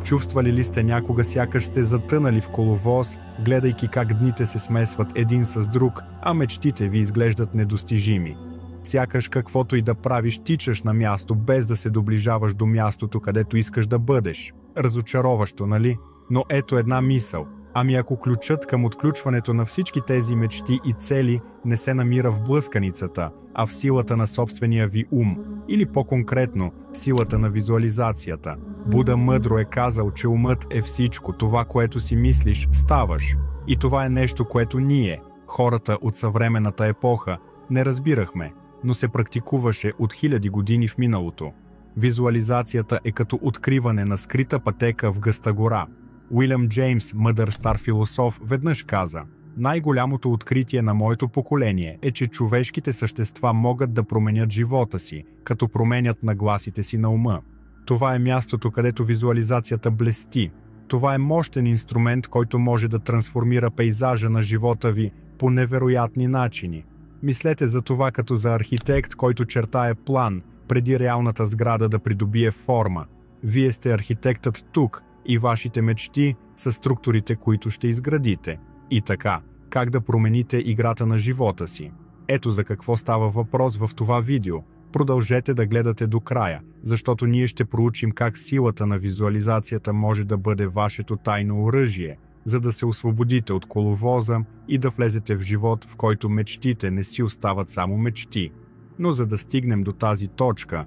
Чувствали ли сте някога сякаш сте затънали в коловоз, гледайки как дните се смесват един с друг, а мечтите ви изглеждат недостижими? Сякаш каквото и да правиш, тичаш на място, без да се доближаваш до мястото, където искаш да бъдеш. Разочароващо, нали? Но ето една мисъл. Ами ако ключът към отключването на всички тези мечти и цели не се намира в блъсканицата, а в силата на собствения ви ум, или по-конкретно, силата на визуализацията. Буда мъдро е казал, че умът е всичко, това, което си мислиш, ставаш. И това е нещо, което ние, хората от съвременната епоха, не разбирахме, но се практикуваше от хиляди години в миналото. Визуализацията е като откриване на скрита пътека в гъста гора. Уилям Джеймс, мъдър стар философ, веднъж каза: „Най-голямото откритие на моето поколение е, че човешките същества могат да променят живота си, като променят нагласите си на ума.“ Това е мястото, където визуализацията блести. Това е мощен инструмент, който може да трансформира пейзажа на живота ви по невероятни начини. Мислете за това като за архитект, който чертае план, преди реалната сграда да придобие форма. Вие сте архитектът тук и вашите мечти са структурите, които ще изградите. И така, как да промените играта на живота си? Ето за какво става въпрос в това видео. Продължете да гледате до края, защото ние ще проучим как силата на визуализацията може да бъде вашето тайно оръжие, за да се освободите от коловоза и да влезете в живот, в който мечтите не си остават само мечти. Но за да стигнем до тази точка,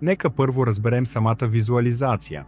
нека първо разберем самата визуализация.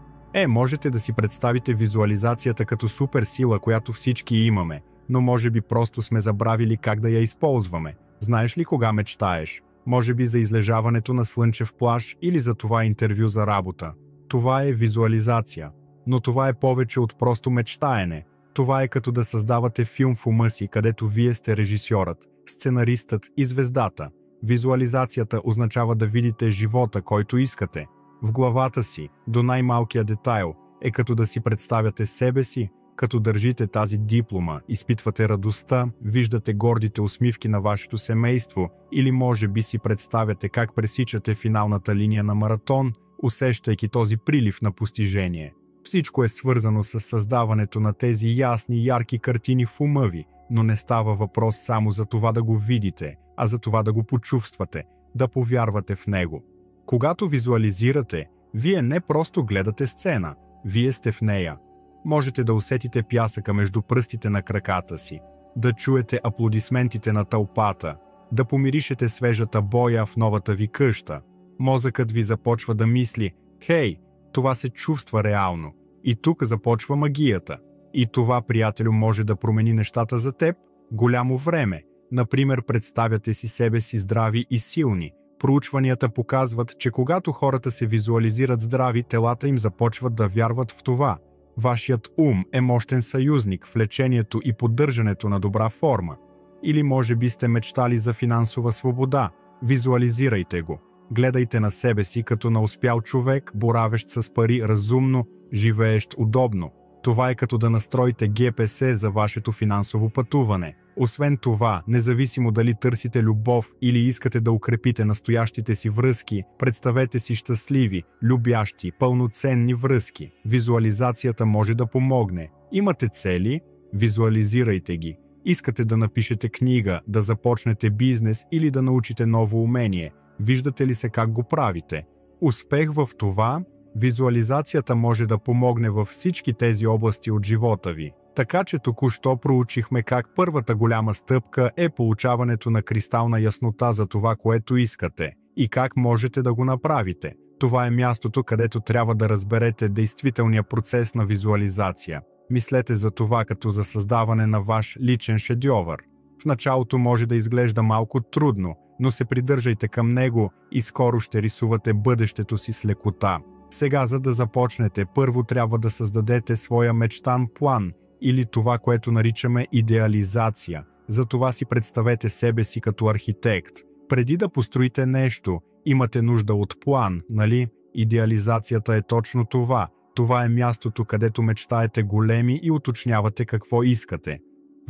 Можете да си представите визуализацията като суперсила, която всички имаме, но може би просто сме забравили как да я използваме. Знаеш ли кога мечтаеш? Може би за излежаването на слънчев плаж или за това интервю за работа. Това е визуализация. Но това е повече от просто мечтаене. Това е като да създавате филм в ума си, където вие сте режисьорът, сценаристът и звездата. Визуализацията означава да видите живота, който искате. В главата си, до най-малкия детайл, е като да си представяте себе си, като държите тази диплома, изпитвате радостта, виждате гордите усмивки на вашето семейство или може би си представяте как пресичате финалната линия на маратон, усещайки този прилив на постижение. Всичко е свързано с създаването на тези ясни, ярки картини в ума ви, но не става въпрос само за това да го видите, а за това да го почувствате, да повярвате в него. Когато визуализирате, вие не просто гледате сцена, вие сте в нея. Можете да усетите пясъка между пръстите на краката си, да чуете аплодисментите на тълпата, да помиришете свежата боя в новата ви къща. Мозъкът ви започва да мисли: „Хей, това се чувства реално.“ И тук започва магията. И това, приятелю, може да промени нещата за теб голямо време. Например, представяте си себе си здрави и силни. Проучванията показват, че когато хората се визуализират здрави, телата им започват да вярват в това. Вашият ум е мощен съюзник в лечението и поддържането на добра форма. Или може би сте мечтали за финансова свобода. Визуализирайте го. Гледайте на себе си като на успял човек, боравещ с пари разумно, живеещ удобно. Това е като да настроите ГПС за вашето финансово пътуване. Освен това, независимо дали търсите любов или искате да укрепите настоящите си връзки, представете си щастливи, любящи, пълноценни връзки. Визуализацията може да помогне. Имате цели? Визуализирайте ги. Искате да напишете книга, да започнете бизнес или да научите ново умение? Виждате ли се как го правите? Успех в това? Визуализацията може да помогне във всички тези области от живота ви. Така че току-що проучихме как първата голяма стъпка е получаването на кристална яснота за това, което искате и как можете да го направите. Това е мястото, където трябва да разберете действителния процес на визуализация. Мислете за това като за създаване на ваш личен шедьовър. В началото може да изглежда малко трудно, но се придържайте към него и скоро ще рисувате бъдещето си с лекота. Сега, за да започнете, първо трябва да създадете своя мечтан план или това, което наричаме идеализация. Затова си представете себе си като архитект. Преди да построите нещо, имате нужда от план, нали? Идеализацията е точно това. Това е мястото, където мечтаете големи и уточнявате какво искате.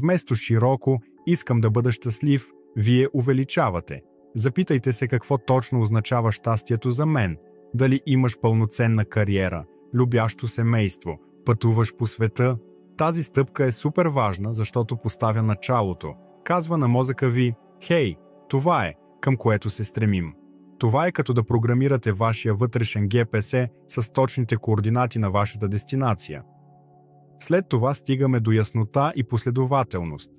Вместо широко „искам да бъда щастлив“, вие увеличавате. Запитайте се какво точно означава щастието за мен. Дали имаш пълноценна кариера, любящо семейство, пътуваш по света. Тази стъпка е супер важна, защото поставя началото. Казва на мозъка ви: «Хей, това е, към което се стремим». Това е като да програмирате вашия вътрешен ГПС с точните координати на вашата дестинация. След това стигаме до яснота и последователност.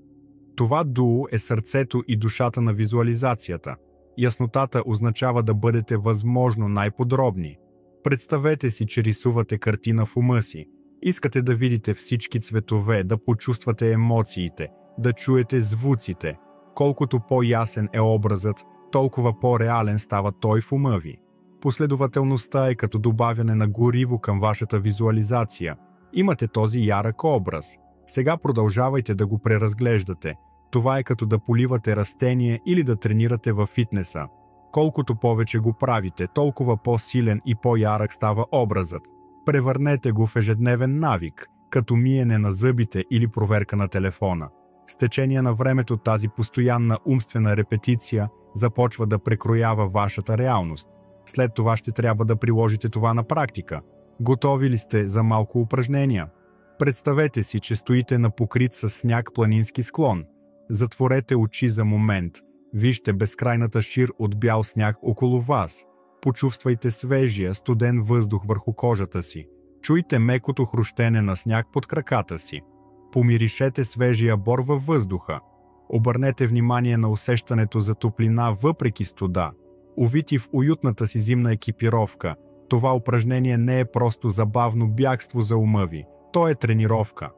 Това дуо е сърцето и душата на визуализацията. Яснотата означава да бъдете възможно най-подробни. Представете си, че рисувате картина в ума си. Искате да видите всички цветове, да почувствате емоциите, да чуете звуците. Колкото по-ясен е образът, толкова по-реален става той в ума ви. Последователността е като добавяне на гориво към вашата визуализация. Имате този ярък образ. Сега продължавайте да го преразглеждате. Това е като да поливате растение или да тренирате във фитнеса. Колкото повече го правите, толкова по-силен и по-ярък става образът. Превърнете го в ежедневен навик, като миене на зъбите или проверка на телефона. С течение на времето тази постоянна умствена репетиция започва да прекроява вашата реалност. След това ще трябва да приложите това на практика. Готови ли сте за малко упражнения? Представете си, че стоите на покрит със сняг планински склон. Затворете очи за момент. Вижте безкрайната шир от бял сняг около вас. Почувствайте свежия, студен въздух върху кожата си. Чуйте мекото хрущене на сняг под краката си. Помиришете свежия бор във въздуха. Обърнете внимание на усещането за топлина въпреки студа. Увити в уютната си зимна екипировка, това упражнение не е просто забавно бягство за ума ви, то е тренировка.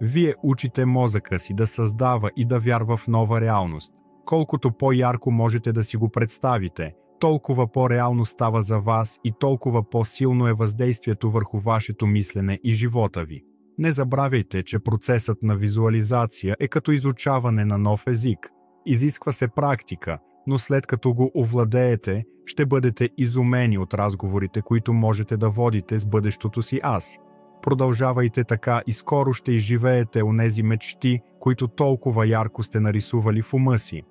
Вие учите мозъка си да създава и да вярва в нова реалност. Колкото по-ярко можете да си го представите, толкова по-реално става за вас и толкова по-силно е въздействието върху вашето мислене и живота ви. Не забравяйте, че процесът на визуализация е като изучаване на нов език. Изисква се практика, но след като го овладеете, ще бъдете изумени от разговорите, които можете да водите с бъдещото си аз. Продължавайте така и скоро ще изживеете онези мечти, които толкова ярко сте нарисували в ума си.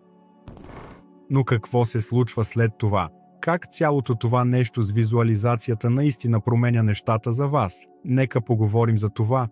Но какво се случва след това? Как цялото това нещо с визуализацията наистина променя нещата за вас? Нека поговорим за това.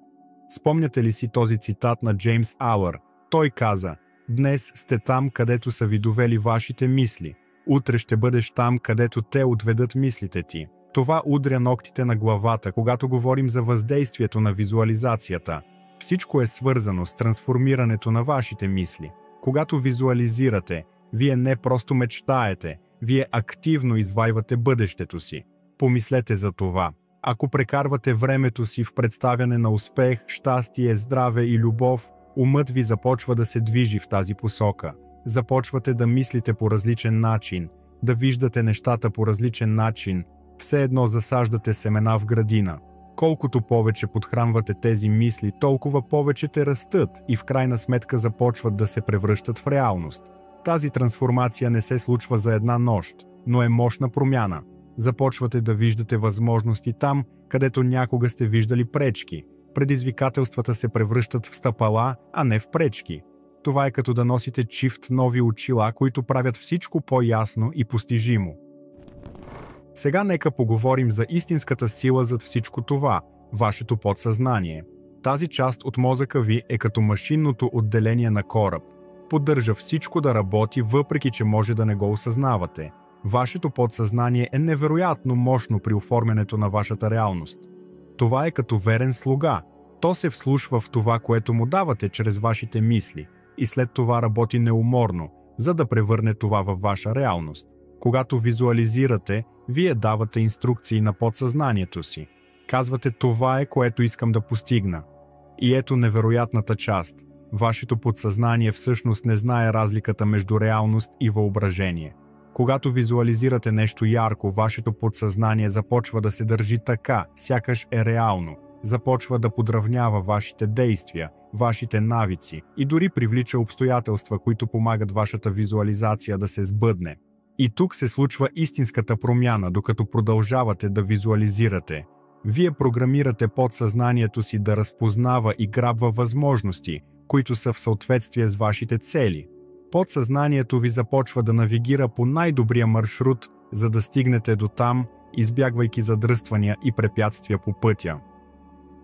Спомняте ли си този цитат на Джеймс Алър? Той каза: «Днес сте там, където са ви довели вашите мисли. Утре ще бъдеш там, където те отведат мислите ти». Това удря ногтите на главата, когато говорим за въздействието на визуализацията. Всичко е свързано с трансформирането на вашите мисли. Когато визуализирате, вие не просто мечтаете, вие активно извайвате бъдещето си. Помислете за това. Ако прекарвате времето си в представяне на успех, щастие, здраве и любов, умът ви започва да се движи в тази посока. Започвате да мислите по различен начин, да виждате нещата по различен начин. Все едно засаждате семена в градина. Колкото повече подхранвате тези мисли, толкова повече те растат и в крайна сметка започват да се превръщат в реалност. Тази трансформация не се случва за една нощ, но е мощна промяна. Започвате да виждате възможности там, където някога сте виждали пречки. Предизвикателствата се превръщат в стъпала, а не в пречки. Това е като да носите чифт нови очила, които правят всичко по-ясно и постижимо. Сега нека поговорим за истинската сила зад всичко това – вашето подсъзнание. Тази част от мозъка ви е като машинното отделение на кораб. Поддържа всичко да работи, въпреки че може да не го осъзнавате. Вашето подсъзнание е невероятно мощно при оформянето на вашата реалност. Това е като верен слуга. То се вслушва в това, което му давате чрез вашите мисли и след това работи неуморно, за да превърне това във ваша реалност. Когато визуализирате, вие давате инструкции на подсъзнанието си. Казвате: това е, което искам да постигна. И ето невероятната част. Вашето подсъзнание всъщност не знае разликата между реалност и въображение. Когато визуализирате нещо ярко, вашето подсъзнание започва да се държи така, сякаш е реално. Започва да подравнява вашите действия, вашите навици и дори привлича обстоятелства, които помагат вашата визуализация да се сбъдне. И тук се случва истинската промяна, докато продължавате да визуализирате. Вие програмирате подсъзнанието си да разпознава и грабва възможности, които са в съответствие с вашите цели. Подсъзнанието ви започва да навигира по най-добрия маршрут, за да стигнете до там, избягвайки задръствания и препятствия по пътя.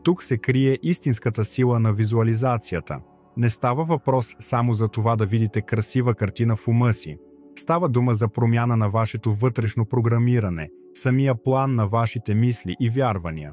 Тук се крие истинската сила на визуализацията. Не става въпрос само за това да видите красива картина в ума си. Става дума за промяна на вашето вътрешно програмиране, самия план на вашите мисли и вярвания.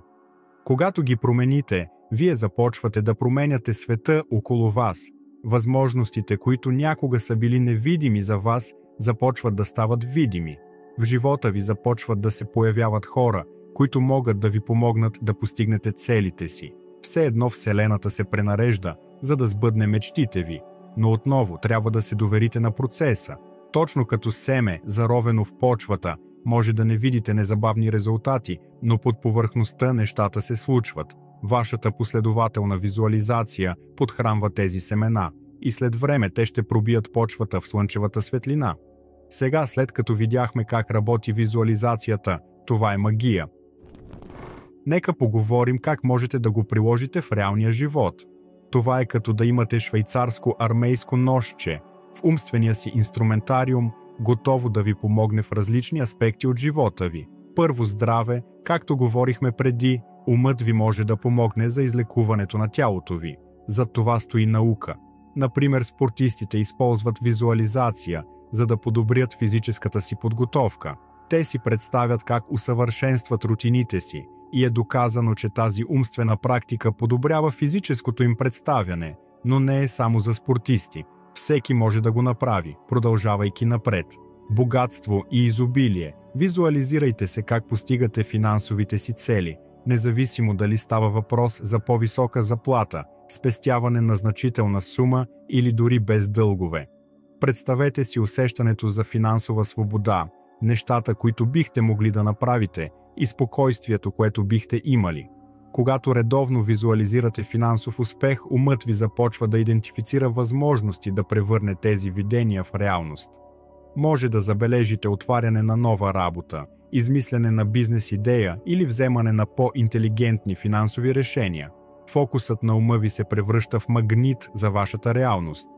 Когато ги промените, вие започвате да променяте света около вас. Възможностите, които някога са били невидими за вас, започват да стават видими. В живота ви започват да се появяват хора, които могат да ви помогнат да постигнете целите си. Все едно Вселената се пренарежда, за да сбъдне мечтите ви. Но отново трябва да се доверите на процеса. Точно като семе, заровено в почвата, може да не видите незабавни резултати, но под повърхността нещата се случват. Вашата последователна визуализация подхранва тези семена и след време те ще пробият почвата в слънчевата светлина. Сега, след като видяхме как работи визуализацията, това е магия. Нека поговорим как можете да го приложите в реалния живот. Това е като да имате швейцарско армейско ножче в умствения си инструментариум, готово да ви помогне в различни аспекти от живота ви. Първо, здраве, както говорихме преди, умът ви може да помогне за излекуването на тялото ви. Зад това стои наука. Например, спортистите използват визуализация, за да подобрят физическата си подготовка. Те си представят как усъвършенстват рутините си и е доказано, че тази умствена практика подобрява физическото им представяне, но не е само за спортисти. Всеки може да го направи, продължавайки напред. Богатство и изобилие. Визуализирайте се как постигате финансовите си цели, независимо дали става въпрос за по-висока заплата, спестяване на значителна сума или дори без дългове. Представете си усещането за финансова свобода, нещата, които бихте могли да направите и спокойствието, което бихте имали. Когато редовно визуализирате финансов успех, умът ви започва да идентифицира възможности да превърне тези видения в реалност. Може да забележите отваряне на нова работа, измислене на бизнес идея или вземане на по-интелигентни финансови решения. Фокусът на ума ви се превръща в магнит за вашата реалност.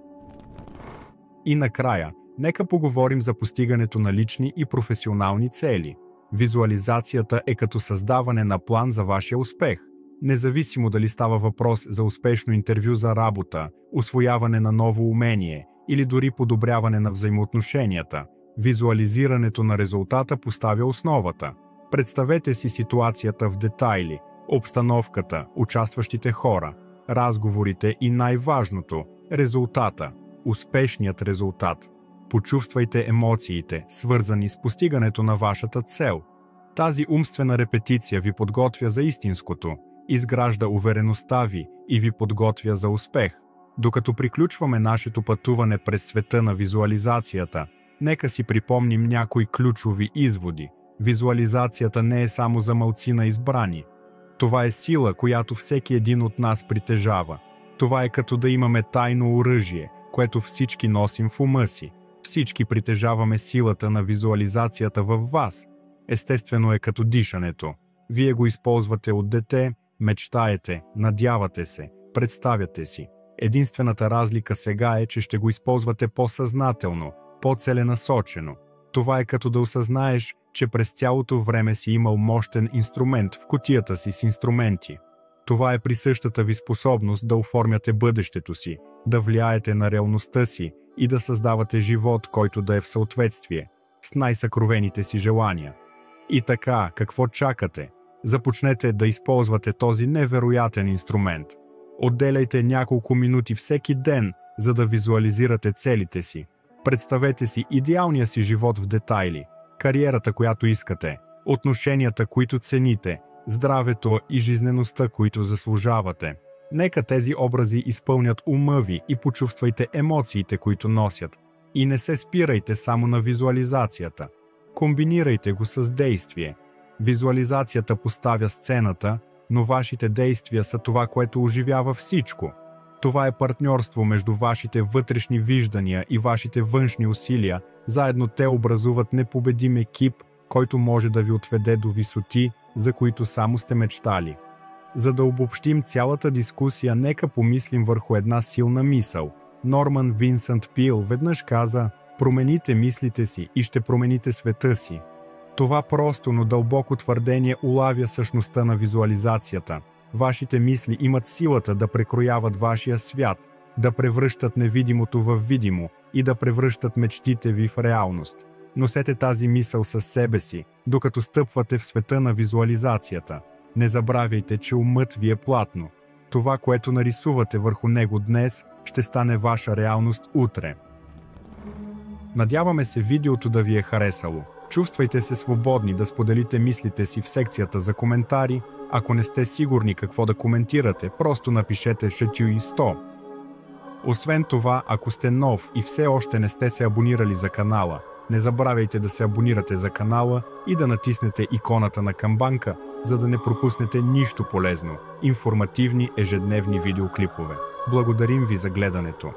И накрая, нека поговорим за постигането на лични и професионални цели. Визуализацията е като създаване на план за вашия успех. Независимо дали става въпрос за успешно интервю за работа, усвояване на ново умение или дори подобряване на взаимоотношенията, визуализирането на резултата поставя основата. Представете си ситуацията в детайли, обстановката, участващите хора, разговорите и най-важното – резултата, успешният резултат. Почувствайте емоциите, свързани с постигането на вашата цел. Тази умствена репетиция ви подготвя за истинското, изгражда увереността ви и ви подготвя за успех. Докато приключваме нашето пътуване през света на визуализацията, нека си припомним някои ключови изводи. Визуализацията не е само за малцина избрани. Това е сила, която всеки един от нас притежава. Това е като да имаме тайно оръжие, което всички носим в ума си. Всички притежаваме силата на визуализацията във вас. Естествено е като дишането. Вие го използвате от дете, мечтаете, надявате се, представяте си. Единствената разлика сега е, че ще го използвате по-съзнателно, по-целенасочено. Това е като да осъзнаеш, че през цялото време си имал мощен инструмент в кутията си с инструменти. Това е присъщата ви способност да оформяте бъдещето си, да влияете на реалността си и да създавате живот, който да е в съответствие с най-съкровените си желания. И така, какво чакате? Започнете да използвате този невероятен инструмент. Отделяйте няколко минути всеки ден, за да визуализирате целите си. Представете си идеалния си живот в детайли, кариерата, която искате, отношенията, които цените, здравето и жизнеността, които заслужавате. Нека тези образи изпълнят ума ви и почувствайте емоциите, които носят. И не се спирайте само на визуализацията. Комбинирайте го с действие. Визуализацията поставя сцената, но вашите действия са това, което оживява всичко. Това е партньорство между вашите вътрешни виждания и вашите външни усилия. Заедно те образуват непобедим екип, който може да ви отведе до висоти, за които само сте мечтали. За да обобщим цялата дискусия, нека помислим върху една силна мисъл. Норман Винсент Пил веднъж каза: промените мислите си и ще промените света си. Това просто, но дълбоко твърдение улавя същността на визуализацията. Вашите мисли имат силата да прекрояват вашия свят, да превръщат невидимото в видимо и да превръщат мечтите ви в реалност. Носете тази мисъл със себе си, докато стъпвате в света на визуализацията. Не забравяйте, че умът ви е платно. Това, което нарисувате върху него днес, ще стане ваша реалност утре. Надяваме се видеото да ви е харесало. Чувствайте се свободни да споделите мислите си в секцията за коментари. Ако не сте сигурни какво да коментирате, просто напишете Шатюй 100. Освен това, ако сте нов и все още не сте се абонирали за канала, не забравяйте да се абонирате за канала и да натиснете иконата на камбанка, за да не пропуснете нищо полезно, информативни ежедневни видеоклипове. Благодарим ви за гледането.